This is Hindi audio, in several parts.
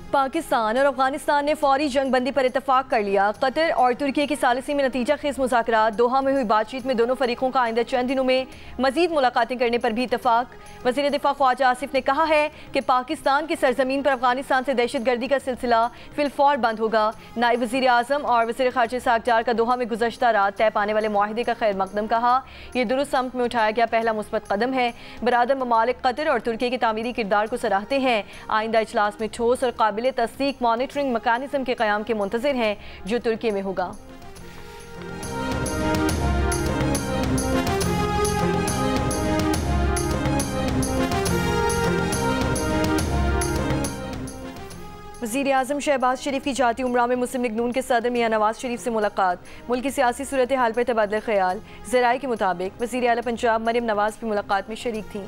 पाकिस्तान और अफगानिस्तान ने फौरी जंग बंदी पर इतफाक कर लिया। कतर और तुर्की की सालिसी में नतीजा खेज मुज़ाकरात। दोहा में हुई बातचीत में दोनों फरीकों का आइंदा चंद दिनों में मजीद मुलाकातें करने पर भी इतफाक। वज़ीर दिफा ख्वाजा आसिफ ने कहा है कि पाकिस्तान की सरजमीन पर अफगानिस्तान से दहशत गर्दी का सिलसिला फिलफौर बंद होगा। नायब वज़ीर आज़म और वज़ीर ख़ारजा सागजार का दोहा में गुज़श्ता रात तय पाने वाले मुआहिदे का खैर मकदम कहा। यह दुरुस्त सम्त में उठाया गया पहला मुस्बत कदम है। बरादर ममालिक कतर और तुर्की के तामीरी किरदार को सराहते हैं। आइंदा इजलास में ठोस और काबिल तस्दीक मॉनिटरिंग मैकेनिज्म के क़याम के मुंतज़िर हैं जो तुर्की में होगा। वज़ीर आज़म शहबाज शरीफ की जाती उम्रा में मुस्लिम लीग नून के सदर मियां नवाज शरीफ से मुलाकात। मुल्क की सियासी सूरत हाल पर तबादला ख्याल। ज़राए के मुताबिक वज़ीर आला पंजाब मरियम नवाज भी मुलाकात में शरीक थीं।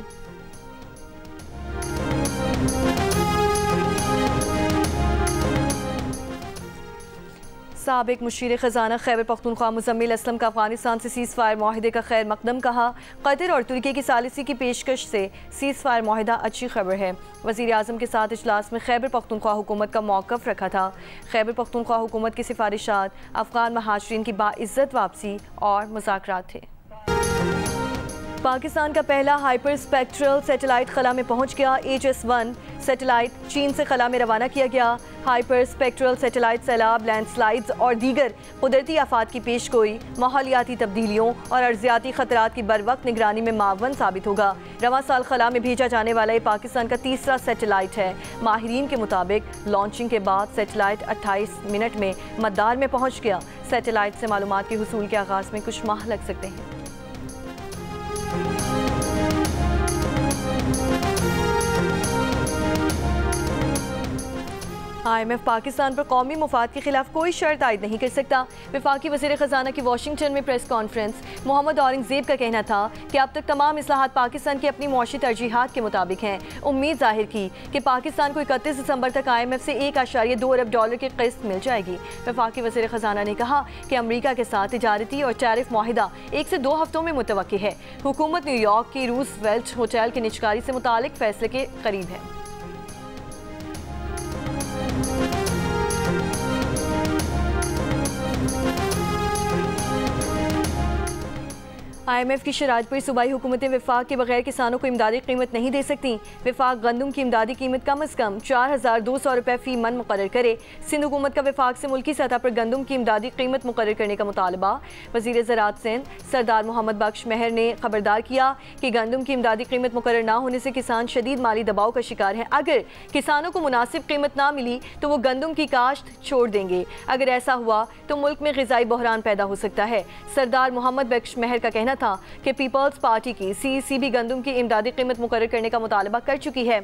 साबिक मुशीर ख़जाना खैबर पख्तूनख्वा मुज़म्मिल असलम का अफगानिस्तान से सीज़ फायर माहिदे का खैर मकदम कहा। कतर और तुर्की की सालिसी की पेशकश से सीज़ फायर माहिदा अच्छी खबर है। वज़ीर आज़म के साथ इजलास में खैबर पख्तूनख्वा हुकूमत का मौक़िफ़ रखा था। खैबर पख्तूनख्वा हुकूमत की सिफारिशात अफ़गान महाजरीन की बाइज़्ज़त वापसी और मुज़ाकरात थे। पाकिस्तान का पहला हाइपर स्पेक्ट्रल सैटेलाइट खला में पहुंच गया। HS-1 सैटेलाइट चीन से खला में रवाना किया गया। हाइपर स्पेक्ट्रल सैटेलाइट सैलाब, लैंडस्लाइड्स और दीगर कुदरती आफात की पेशगोई, माहौलियाती तब्दीलियों और अर्जियाती खतरात की बरवक्त निगरानी में मावन साबित होगा। रवां साल खला में भेजा जाने वाला ये पाकिस्तान का तीसरा सैटेलाइट है। माहिरीन के मुताबिक लॉन्चिंग के बाद सैटेलाइट 28 मिनट में मदार में पहुँच गया। सैटेलाइट से मालूमात के हुसूल के आगाज़ में कुछ माह लग सकते हैं। IMF पाकिस्तान पर कौमी मुफाद के खिलाफ कोई शर्त आयद नहीं कर सकता। वफाकी वज़ीर ख़जाना की वाशिंगटन में प्रेस कॉन्फ्रेंस। मोहम्मद औरंगज़ेब का कहना था कि अब तक तमाम इस्लाहात पाकिस्तान की अपनी मुआशी तरजीहात के मुताबिक हैं। उम्मीद जाहिर की कि पाकिस्तान को 31 दिसंबर तक IMF से $1.2 अरब की किस्त मिल जाएगी। वफाकी वज़ीर ख़जाना ने कहा कि अमरीका के साथ तिजारती और टैरिफ मुआहिदा 1 से 2 हफ्तों में मुतवक्की है। हुकूमत न्यूयॉर्क की रूजवेल्ट होटल की निजकारी से मुतालिक फैसले के करीब है। IMF की शराइत पर सूबाई हुकूमतें विफाक के बगैर किसानों को इमदादी कीमत नहीं दे सकती। विफाक गंदम की इमदादी कीमत कम अज़ कम 4200 रुपये फ़ी मन मुकर्रर करे। सिंध हुकूमत का विफाक से मुल्की सतह पर गंदम की इमदादी कीमत मुकर्रर करने का मुतालबा। वज़ीर ज़राअत सिंध सरदार मोहम्मद बख्श महर ने खबरदार किया कि गंदम की इमदादी कीमत मुकर्रर ना होने से किसान शदीद माली दबाव का शिकार हैं। अगर किसानों को मुनासिब कीमत ना मिली तो वो गंदम की काश्त छोड़ देंगे। अगर ऐसा हुआ तो मुल्क में ग़िज़ाई बहरान पैदा हो सकता है। सरदार मोहम्मद बख्श महर का कहना था कि पीपल्स पार्टी की CEC भी गंदम की इमदादी कीमत मुकर्रर करने का मुतालबा कर चुकी है।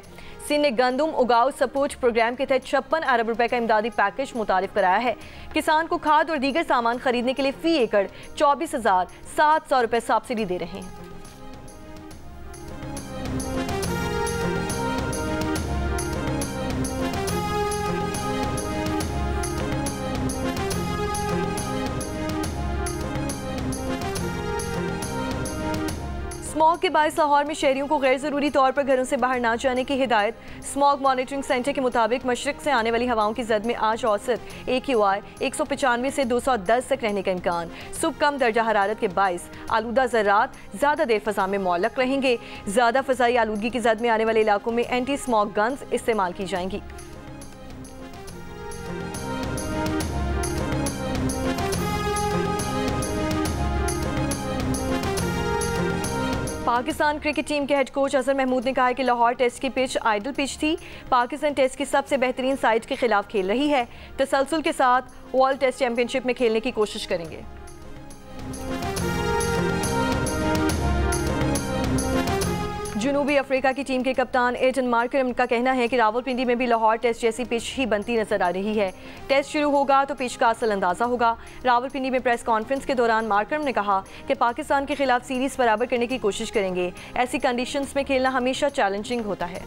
सिंध ने गंदम उगाओ सपोर्ट प्रोग्राम के तहत 56 अरब रुपए का इमदादी पैकेज मुतारिफ कराया है। किसान को खाद और दीगर सामान खरीदने के लिए फ़ी एकड़ 24,700 रुपए सब्सिडी दे रहे हैं। स्मॉग के बायस लाहौर में शहरियों को गैर ज़रूरी तौर पर घरों से बाहर ना जाने की हिदायत। स्मॉग मॉनिटरिंग सेंटर के मुताबिक मशरक़ से आने वाली हवाओं की जद में आज औसत AQI 195 से 210 तक रहने का इम्कान। सुबह कम दर्जा हरारत के बायस आलूदा ज़रात ज़्यादा देर फ़ज़ा में मौलक रहेंगे। ज़्यादा फ़ज़ाई आलूदगी की जद में आने वाले इलाकों में एंटी स्मॉग गन्स इस्तेमाल की जाएंगी। पाकिस्तान क्रिकेट टीम के हेड कोच अजहर महमूद ने कहा है कि लाहौर टेस्ट की पिच आइडल पिच थी। पाकिस्तान टेस्ट की सबसे बेहतरीन साइड के खिलाफ खेल रही है। तसलसल के साथ वर्ल्ड टेस्ट चैंपियनशिप में खेलने की कोशिश करेंगे। जनूबी अफ्रीका की टीम के कप्तान एडन मार्करम का कहना है कि रावलपिंडी में भी लाहौर टेस्ट जैसी पिच ही बनती नजर आ रही है। टेस्ट शुरू होगा तो पिच का असल अंदाजा होगा। रावलपिंडी में प्रेस कॉन्फ्रेंस के दौरान मार्करम ने कहा कि पाकिस्तान के खिलाफ सीरीज बराबर करने की कोशिश करेंगे। ऐसी कंडीशंस में खेलना हमेशा चैलेंजिंग होता है।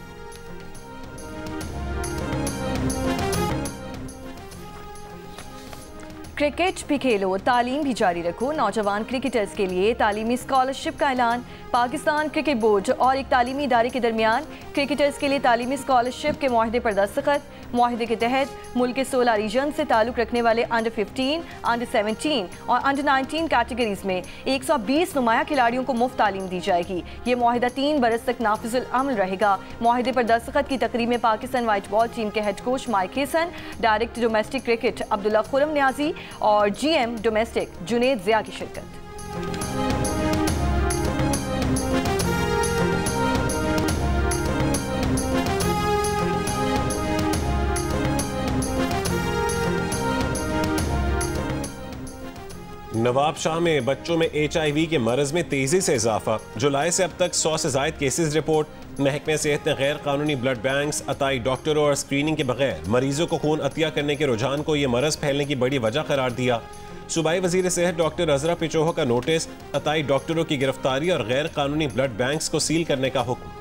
क्रिकेट भी खेलो, तालीम भी जारी रखो। नौजवान क्रिकेटर्स के लिए तालीमी स्कॉलरशिप का ऐलान। पाकिस्तान क्रिकेट बोर्ड और एक तालीमी इदारे के दरमियान क्रिकेटर्स के लिए तालीमी स्कॉलरशिप के मुआहदे पर दस्तखत। मुआहदे के तहत मुल्क के 16 रीजन से ताल्लुक़ रखने वाले अंडर 15, अंडर 17 और अंडर 19 कैटेगरीज में 120 नुमाया खिलाड़ियों को मुफ्त तालीम दी जाएगी। ये मुआहदा 3 बरस तक नाफिजुल अमल रहेगा। मुआहदे पर दस्तखत की तकरीब में पाकिस्तान वाइट बॉल टीम के head coach Mike Hesson, director domestic cricket Abdullah Khurram Niazi और GM डोमेस्टिक जुनेद जिया की शिरकत। नवाब शाह में बच्चों में HIV के मरज में तेजी से इजाफा। जुलाई से अब तक 100 से ज़ायद केसेस रिपोर्ट। महकमे सेहत ने गैर कानूनी ब्लड बैंक्स, अताई डॉक्टरों और स्क्रीनिंग के बगैर मरीजों को खून अतिया करने के रुझान को यह मरज फैलने की बड़ी वजह करार दिया। सूबाई वजीर सेहत डॉक्टर अजरा पिचोह का नोटिस, अताई डॉक्टरों की गिरफ्तारी और गैर कानूनी ब्लड बैंक्स को सील करने का हुक्म।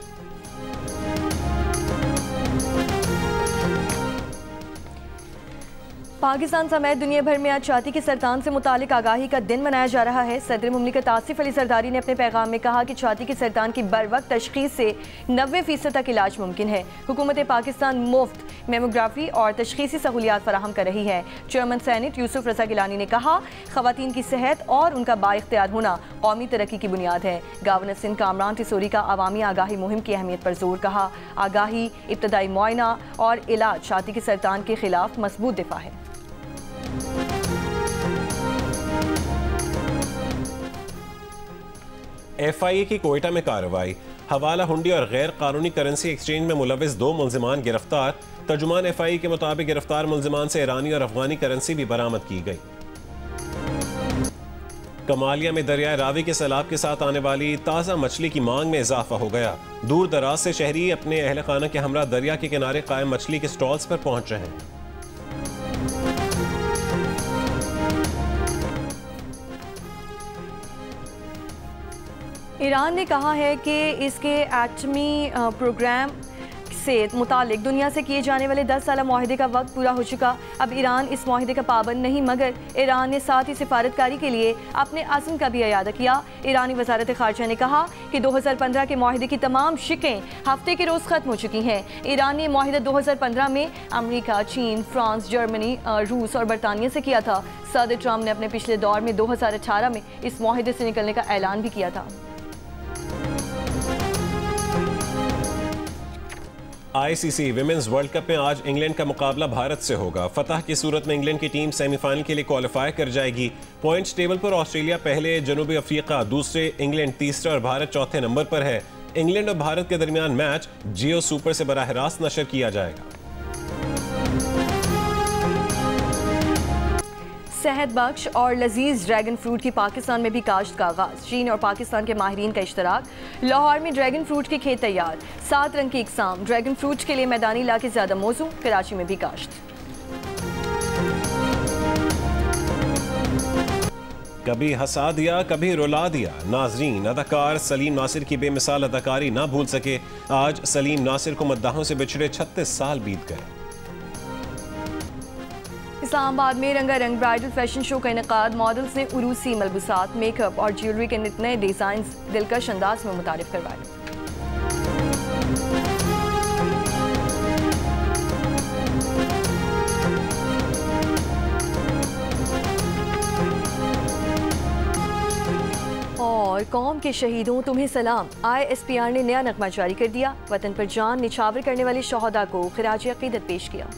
पाकिस्तान समेत दुनिया भर में आज छाती के सरतान से मुतालिक आगाही का दिन मनाया जा रहा है। सदर मुमलिकत आसिफ अली जरदारी ने अपने पैगाम में कहा कि छाती के सरतान की बर वक्त तशखीस से 90% तक इलाज मुमकिन है। हुकूमत पाकिस्तान मुफ्त मेमोग्राफी और तशखीसी सहूलियात फराहम कर रही है। चेयरमैन सेनेट यूसुफ रजा गिलानी ने कहा, खवातीन की सेहत और उनका बाइख्तियार होना कौमी तरक्की की बुनियाद है। गवर्नर सिंध कामरान टिसोरी का अवामी आगाही मुहिम की अहमियत पर जोर कहा। आगाही, इब्तदाई मुआयना और इलाज छाती के सरतान के खिलाफ मजबूत दिफा है। FIA की कोयटा में कार्रवाई। हवाला हुंडी और गैर कानूनी करेंसी एक्सचेंज में मुलविस 2 मुल्जिमान गिरफ्तार। तर्जुमान FIA के मुताबिक गिरफ्तार मुल्जिमान से ईरानी और अफगानी करेंसी भी बरामद की गई। कमालिया में दरियाए रावी के सैलाब के साथ आने वाली ताज़ा मछली की मांग में इजाफा हो गया। दूर दराज से शहरी अपने अहल खाना के हमरा दरिया के किनारे कायम मछली के स्टॉल्स पर पहुंच रहे हैं। ईरान ने कहा है कि इसके एटमी प्रोग्राम से मुतालिक दुनिया से किए जाने वाले 10 साला मुआहदे का वक्त पूरा हो चुका। अब ईरान इस मुआहदे का पाबंद नहीं, मगर ईरान ने साथ ही सिफारतकारी के लिए अपने अज़्म का भी इयादा किया। ईरानी वज़ारत ख़ारजा ने कहा कि 2015 के मुआहदे की तमाम शिकें हफ्ते के रोज़ ख़त्म हो चुकी हैं। ईरान ने मुआहदा 2015 में अमरीका, चीन, फ्रांस, जर्मनी, रूस और बरतानिया से किया था। सदर ट्रंप ने अपने पिछले दौर में 2018 में इस मुआहदे से निकलने का ऐलान भी किया था। ICC विमेंस वर्ल्ड कप में आज इंग्लैंड का मुकाबला भारत से होगा। फतह की सूरत में इंग्लैंड की टीम सेमीफाइनल के लिए क्वालिफाई कर जाएगी। पॉइंट्स टेबल पर ऑस्ट्रेलिया पहले, जनूबी अफ्रीका दूसरे, इंग्लैंड तीसरे और भारत चौथे नंबर पर है। इंग्लैंड और भारत के दरमियान मैच जियो सुपर से बराह रास्त नशर किया जाएगा। सेहत बख्श और लजीज ड्रैगन फ्रूट की पाकिस्तान में भी काश्त का आगाज। चीन और पाकिस्तान के माहिरीन का इश्तराक। लाहौर में ड्रैगन फ्रूट के खेत तैयार। 7 रंग की इकसाम। ड्रैगन फ्रूट के लिए मैदानी इलाके ज्यादा मौजू। कराची में भी काश्त। कभी हंसा दिया, कभी रुला दिया। नाजरीन, अदाकार सलीम नासिर की बेमिसाल अदाकारी ना भूल सके। आज सलीम नासिर को मद्दाहों से बिछड़े 36 साल बीत गए। इस्लामाबाद में रंगारंग ब्राइडल फैशन शो का इनेकाद। मॉडल्स ने उरूसी मलबूसात, मेकअप और ज्वेलरी के नए डिजाइन दिलकश अंदाज में मुतारिफ करवाए। और कौम के शहीदों तुम्हें सलाम। ISPR ने नया नगमा जारी कर दिया। वतन पर जान निछावर करने वाले शोहदा को खिराज अकीदत पेश किया।